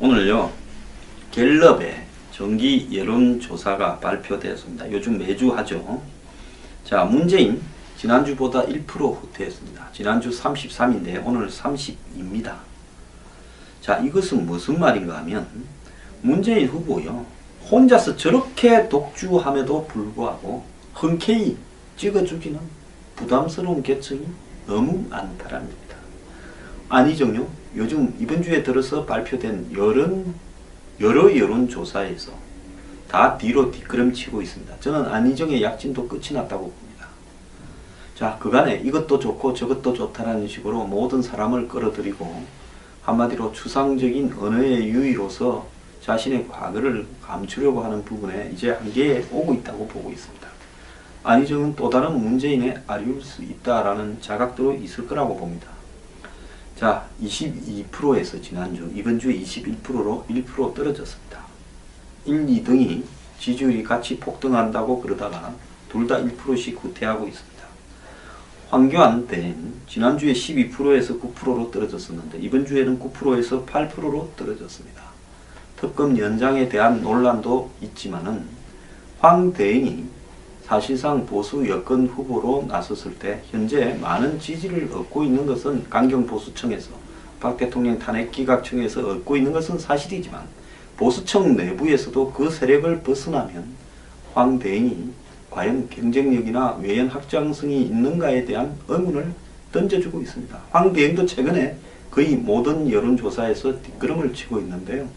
오늘요, 갤럽의 정기 여론조사가 발표되었습니다. 요즘 매주 하죠. 자, 문재인 지난주보다 1% 후퇴했습니다. 지난주 33인데 오늘 30입니다. 자, 이것은 무슨 말인가 하면 문재인 후보요, 혼자서 저렇게 독주함에도 불구하고 흔쾌히 찍어주기는 부담스러운 계층이 너무 많다랍니다. 아니정요, 요즘 이번 주에 들어서 발표된 여러 여론조사에서 다 뒤로 뒷걸음치고 있습니다. 저는 안희정의 약진도 끝이 났다고 봅니다. 자, 그간에 이것도 좋고 저것도 좋다라는 식으로 모든 사람을 끌어들이고 한마디로 추상적인 언어의 유의로서 자신의 과거를 감추려고 하는 부분에 이제 한계에 오고 있다고 보고 있습니다. 안희정은 또 다른 문재인의 아리울 수 있다라는 자각도 있을 거라고 봅니다. 자, 22%에서 지난주, 이번 주에 21%로 1% 떨어졌습니다. 1, 2등이 지지율이 같이 폭등한다고 그러다가 둘 다 1%씩 후퇴하고 있습니다. 황교안 때는 지난주에 12%에서 9%로 떨어졌었는데 이번 주에는 9%에서 8%로 떨어졌습니다. 특검 연장에 대한 논란도 있지만은 황 대행이 사실상 보수 여권 후보로 나섰을 때 현재 많은 지지를 얻고 있는 것은 강경보수청에서 박 대통령 탄핵기각청에서 얻고 있는 것은 사실이지만 보수청 내부에서도 그 세력을 벗어나면 황 대행이 과연 경쟁력이나 외연 확장성이 있는가에 대한 의문을 던져주고 있습니다. 황 대행도 최근에 거의 모든 여론조사에서 뒷걸음을 치고 있는데요.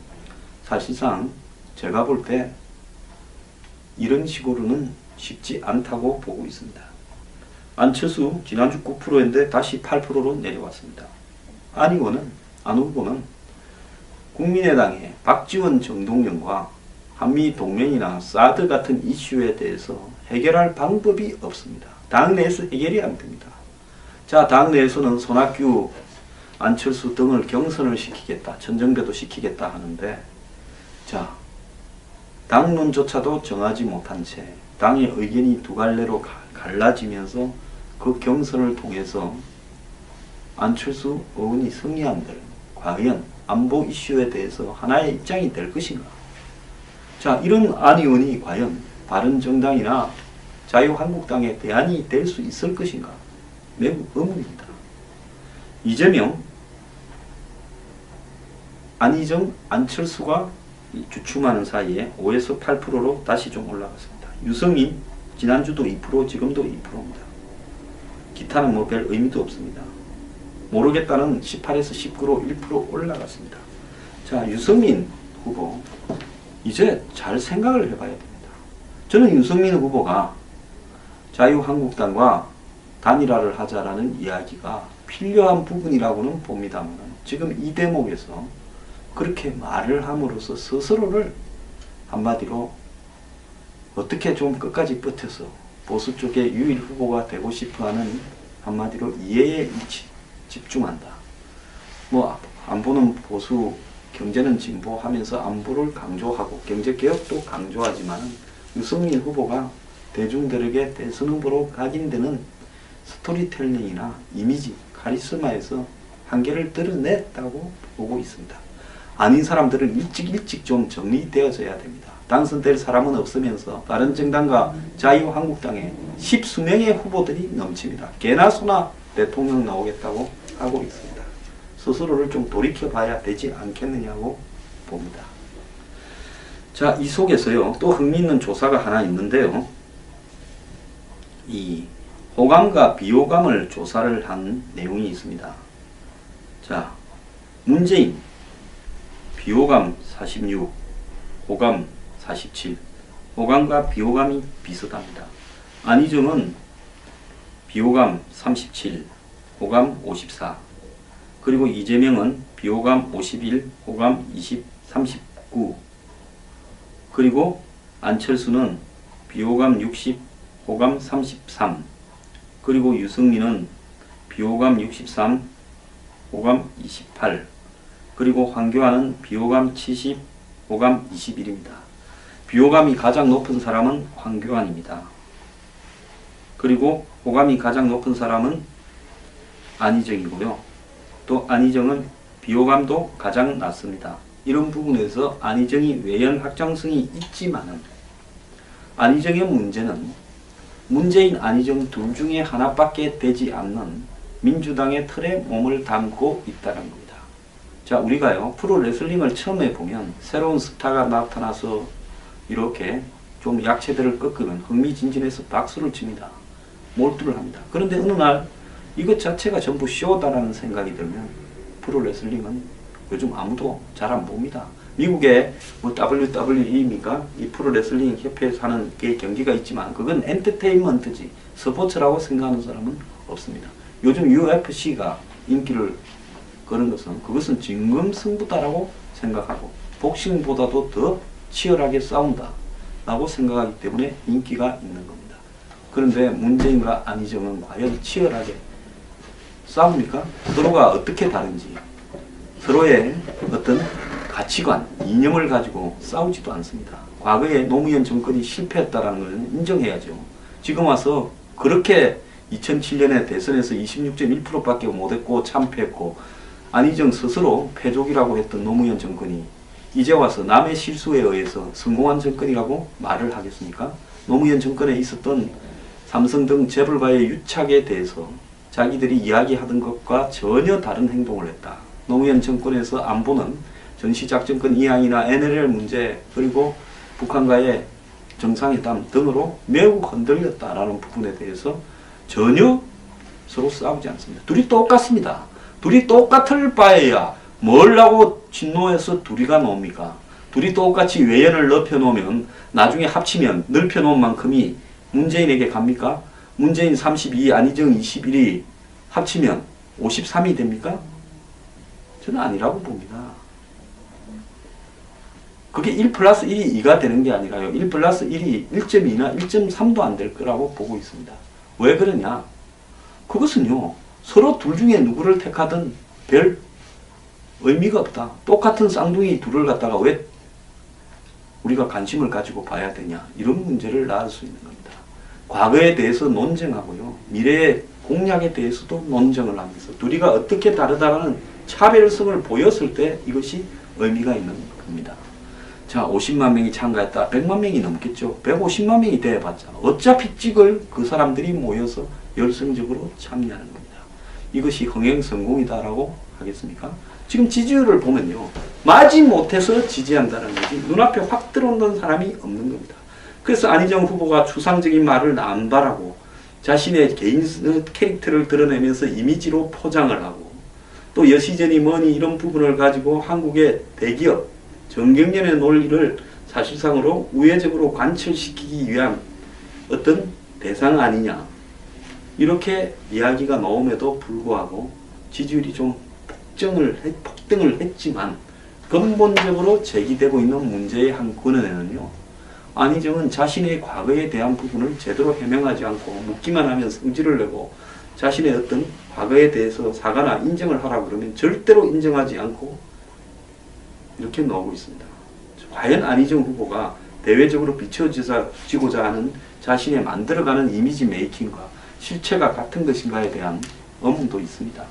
사실상 제가 볼 때 이런 식으로는 쉽지 않다고 보고 있습니다. 안철수 지난주 9%인데 다시 8%로 내려왔습니다. 안 후보는 국민의당의 박지원 정동영과 한미 동맹이나 사드 같은 이슈에 대해서 해결할 방법이 없습니다. 당 내에서 해결이 안 됩니다. 자, 당 내에서는 손학규, 안철수 등을 경선을 시키겠다, 전정배도 시키겠다 하는데, 자, 당론조차도 정하지 못한 채 당의 의견이 두 갈래로 갈라지면서 그 경선을 통해서 안철수 의원이 승리한들 과연 안보 이슈에 대해서 하나의 입장이 될 것인가? 자, 이런 안 의원이 과연 바른정당이나 자유한국당의 대안이 될 수 있을 것인가? 매우 의문입니다. 이재명, 안희정, 안철수가 주춤하는 사이에 5에서 8%로 다시 좀 올라갔습니다. 유승민 지난주도 2%, 지금도 2%입니다. 기타는 뭐 별 의미도 없습니다. 모르겠다는 18에서 19로 1% 올라갔습니다. 자, 유승민 후보 이제 잘 생각을 해봐야 됩니다. 저는 유승민 후보가 자유한국당과 단일화를 하자라는 이야기가 필요한 부분이라고는 봅니다만 지금 이 대목에서 그렇게 말을 함으로써 스스로를 한마디로 어떻게 좀 끝까지 버텨서 보수 쪽의 유일 후보가 되고 싶어하는 한마디로 이해에 집중한다. 뭐 안보는 보수, 경제는 진보 하면서 안보를 강조하고 경제개혁도 강조하지만 유승민 후보가 대중들에게 대선 후보로 각인되는 스토리텔링이나 이미지, 카리스마에서 한계를 드러냈다고 보고 있습니다. 아닌 사람들은 일찍 좀 정리되어져야 됩니다. 당선될 사람은 없으면서 바른정당과 자유한국당에 10수명의 후보들이 넘칩니다. 개나 소나 대통령 나오겠다고 하고 있습니다. 스스로를 좀 돌이켜봐야 되지 않겠느냐고 봅니다. 자, 이 속에서요, 또 흥미있는 조사가 하나 있는데요. 이 호감과 비호감을 조사를 한 내용이 있습니다. 자, 문재인 비호감 46, 호감 47, 호감과 비호감이 비슷합니다. 안희정은 비호감 37, 호감 54, 그리고 이재명은 비호감 51, 호감 39, 그리고 안철수는 비호감 60, 호감 33, 그리고 유승민은 비호감 63, 호감 28, 그리고 황교안은 비호감 70, 호감 21입니다. 비호감이 가장 높은 사람은 황교안입니다. 그리고 호감이 가장 높은 사람은 안희정이고요. 또 안희정은 비호감도 가장 낮습니다. 이런 부분에서 안희정이 외연 확장성이 있지만은 안희정의 문제는 문재인, 안희정 둘 중에 하나밖에 되지 않는 민주당의 틀에 몸을 담고 있다는 겁니다. 자, 우리가요 프로레슬링을 처음에 보면 새로운 스타가 나타나서 이렇게 좀 약체들을 꺾으면 흥미진진해서 박수를 칩니다. 몰두를 합니다. 그런데 어느 날 이것 자체가 전부 쇼다라는 생각이 들면 프로레슬링은 요즘 아무도 잘 안 봅니다. 미국에 뭐 WWE입니까? 이 프로레슬링 협회에서 하는 게 경기가 있지만 그건 엔터테인먼트지 스포츠라고 생각하는 사람은 없습니다. 요즘 UFC가 인기를 끄는 것은 그것은 진검승부다라고 생각하고 복싱보다도 더 치열하게 싸운다 라고 생각하기 때문에 인기가 있는 겁니다. 그런데 문재인과 안희정은 과연 치열하게 싸웁니까? 서로가 어떻게 다른지 서로의 어떤 가치관, 이념을 가지고 싸우지도 않습니다. 과거에 노무현 정권이 실패했다는 걸 인정해야죠. 지금 와서 그렇게 2007년에 대선에서 26.1%밖에 못했고 참패했고 안희정 스스로 패족이라고 했던 노무현 정권이 이제 와서 남의 실수에 의해서 성공한 정권이라고 말을 하겠습니까? 노무현 정권에 있었던 삼성 등 재벌과의 유착에 대해서 자기들이 이야기하던 것과 전혀 다른 행동을 했다. 노무현 정권에서 안보는 전시작전권 이양이나 NLL 문제 그리고 북한과의 정상회담 등으로 매우 흔들렸다라는 부분에 대해서 전혀 서로 싸우지 않습니다. 둘이 똑같습니다. 둘이 똑같을 바에야 뭘 하고 진노해서 둘이가 놉니까? 둘이 똑같이 외연을 넓혀놓으면 나중에 합치면 넓혀놓은 만큼이 문재인에게 갑니까? 문재인 32, 안희정 21이 합치면 53이 됩니까? 저는 아니라고 봅니다. 그게 1 플러스 1이 2가 되는 게 아니라요. 1 플러스 1이 1.2나 1.3도 안 될 거라고 보고 있습니다. 왜 그러냐? 그것은요. 서로 둘 중에 누구를 택하든 별 의미가 없다. 똑같은 쌍둥이 둘을 갖다가 왜 우리가 관심을 가지고 봐야 되냐. 이런 문제를 낳을 수 있는 겁니다. 과거에 대해서 논쟁하고요. 미래의 공약에 대해서도 논쟁을 하면서 둘이가 어떻게 다르다는 차별성을 보였을 때 이것이 의미가 있는 겁니다. 자, 50만 명이 참가했다. 100만 명이 넘겠죠. 150만 명이 돼봤자 어차피 찍을 그 사람들이 모여서 열성적으로 참여하는 겁니다. 이것이 흥행성공이다라고 하겠습니까? 지금 지지율을 보면요. 마지못해서 지지한다는 것이 눈앞에 확 들어오는 사람이 없는 겁니다. 그래서 안희정 후보가 추상적인 말을 남발하고 자신의 개인 캐릭터를 드러내면서 이미지로 포장을 하고 또 여시전이 뭐니 이런 부분을 가지고 한국의 대기업 정경련의 논리를 사실상으로 우회적으로 관철시키기 위한 어떤 대상 아니냐 이렇게 이야기가 나옴에도 불구하고 지지율이 좀 폭등을 했지만 근본적으로 제기되고 있는 문제의 한 근원에는요. 안희정은 자신의 과거에 대한 부분을 제대로 해명하지 않고 묻기만 하면 성질을 내고 자신의 어떤 과거에 대해서 사과나 인정을 하라고 그러면 절대로 인정하지 않고 이렇게 나오고 있습니다. 과연 안희정 후보가 대외적으로 비춰지고자 하는 자신의 만들어가는 이미지 메이킹과 실체가 같은 것인가에 대한 의문도 있습니다.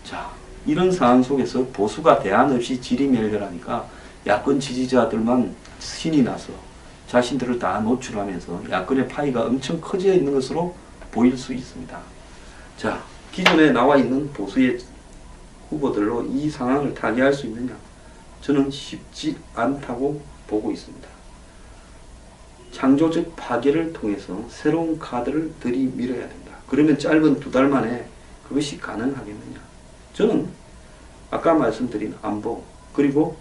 자, 이런 상황 속에서 보수가 대안 없이 지리멸렬하니까 야권 지지자들만 신이 나서 자신들을 다 노출하면서 야권의 파이가 엄청 커져 있는 것으로 보일 수 있습니다. 자, 기존에 나와 있는 보수의 후보들로 이 상황을 타개할 수 있느냐? 저는 쉽지 않다고 보고 있습니다. 창조적 파괴를 통해서 새로운 카드를 들이밀어야 된다. 그러면 짧은 2달 만에 그것이 가능하겠느냐? 저는 아까 말씀드린 안보 그리고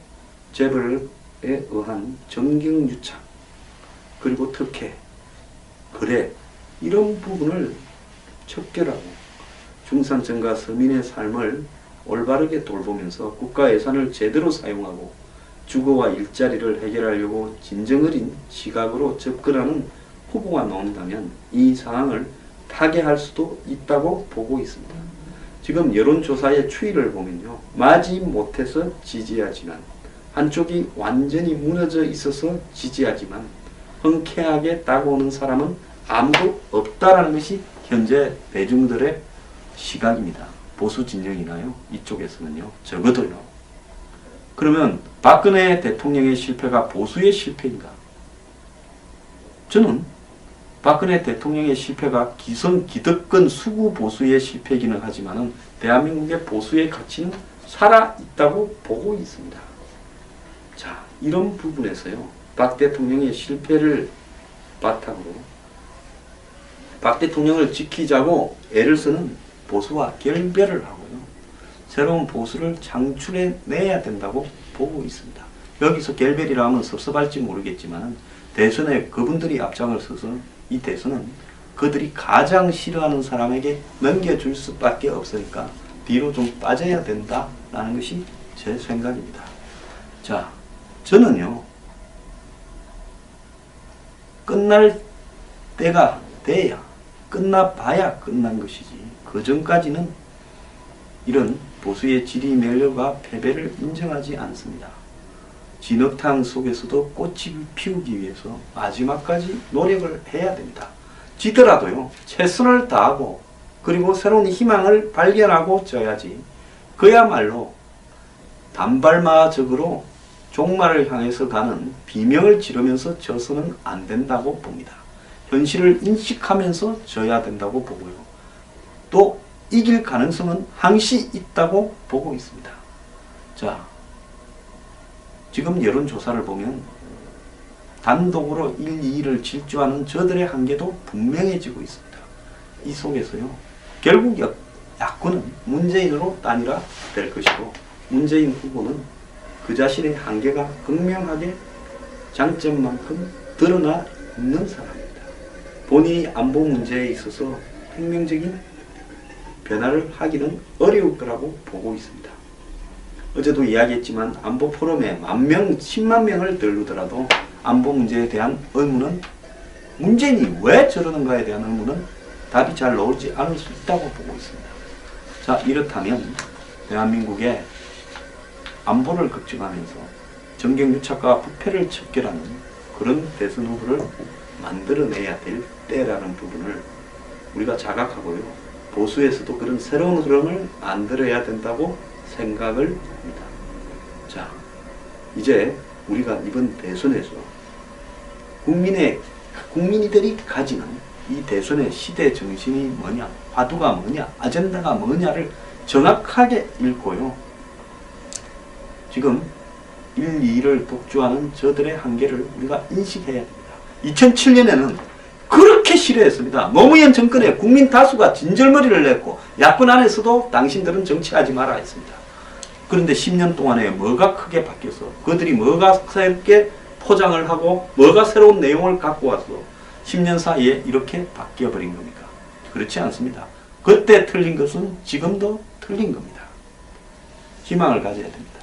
재벌에 의한 정경유착 그리고 특혜, 거래 이런 부분을 척결하고 중산층과 서민의 삶을 올바르게 돌보면서 국가 예산을 제대로 사용하고 주거와 일자리를 해결하려고 진정어린 시각으로 접근하는 후보가 나온다면 이 상황을 타개할 수도 있다고 보고 있습니다. 지금 여론조사의 추이를 보면요. 마지못해서 지지하지만 한쪽이 완전히 무너져 있어서 지지하지만 흔쾌하게 다가오는 사람은 아무도 없다라는 것이 현재 대중들의 시각입니다. 보수 진영이나요. 이쪽에서는요. 적어도요. 그러면 박근혜 대통령의 실패가 보수의 실패인가? 저는 박근혜 대통령의 실패가 기득권 수구 보수의 실패이기는 하지만은 대한민국의 보수의 가치는 살아있다고 보고 있습니다. 자, 이런 부분에서요, 박 대통령의 실패를 바탕으로 박 대통령을 지키자고 애를 쓰는 보수와 결별을 하고요, 새로운 보수를 창출해내야 된다고 보고 있습니다. 여기서 결별이라 하면 섭섭할지 모르겠지만 대선에 그분들이 앞장을 서서 이 대선은 그들이 가장 싫어하는 사람에게 넘겨줄 수밖에 없으니까 뒤로 좀 빠져야 된다라는 것이 제 생각입니다. 자, 저는요, 끝날 때가 돼야, 끝나봐야 끝난 것이지, 그 전까지는 이런 보수의 지리멸려가 패배를 인정하지 않습니다. 진흙탕 속에서도 꽃이 피우기 위해서 마지막까지 노력을 해야 됩니다. 지더라도요, 최선을 다하고 그리고 새로운 희망을 발견하고 져야지, 그야말로 단발마적으로 종말을 향해서 가는 비명을 지르면서 져서는 안 된다고 봅니다. 현실을 인식하면서 져야 된다고 보고요, 또 이길 가능성은 항시 있다고 보고 있습니다. 자, 지금 여론조사를 보면 단독으로 1, 2위를 질주하는 저들의 한계도 분명해지고 있습니다. 이 속에서요, 결국 야권은 문재인으로 단일화될 것이고, 문재인 후보는 그 자신의 한계가 극명하게 장점만큼 드러나 있는 사람입니다. 본인이 안보 문제에 있어서 혁명적인 변화를 하기는 어려울 거라고 보고 있습니다. 어제도 이야기했지만 안보 포럼에 10만 명을 들르더라도 안보 문제에 대한 의문은, 문재인이 왜 저러는가에 대한 의문은 답이 잘 나오지 않을 수 있다고 보고 있습니다. 자, 이렇다면 대한민국의 안보를 걱정하면서 정경유착과 부패를 척결하는 그런 대선 후보를 만들어내야 될 때라는 부분을 우리가 자각하고요, 보수에서도 그런 새로운 흐름을 만들어야 된다고 생각을 합니다. 자, 이제 우리가 이번 대선에서 국민이들이 가지는 이 대선의 시대 정신이 뭐냐, 화두가 뭐냐, 아젠다가 뭐냐를 정확하게 읽고요, 지금 1, 2를 독주하는 저들의 한계를 우리가 인식해야 됩니다. 2007년에는 그렇게 싫어했습니다. 노무현 정권에 국민 다수가 진절머리를 냈고 야권 안에서도 당신들은 정치하지 마라 했습니다. 그런데 10년 동안에 뭐가 크게 바뀌어서, 그들이 뭐가 새롭게 포장을 하고 뭐가 새로운 내용을 갖고 와서 10년 사이에 이렇게 바뀌어버린 겁니까? 그렇지 않습니다. 그때 틀린 것은 지금도 틀린 겁니다. 희망을 가져야 됩니다.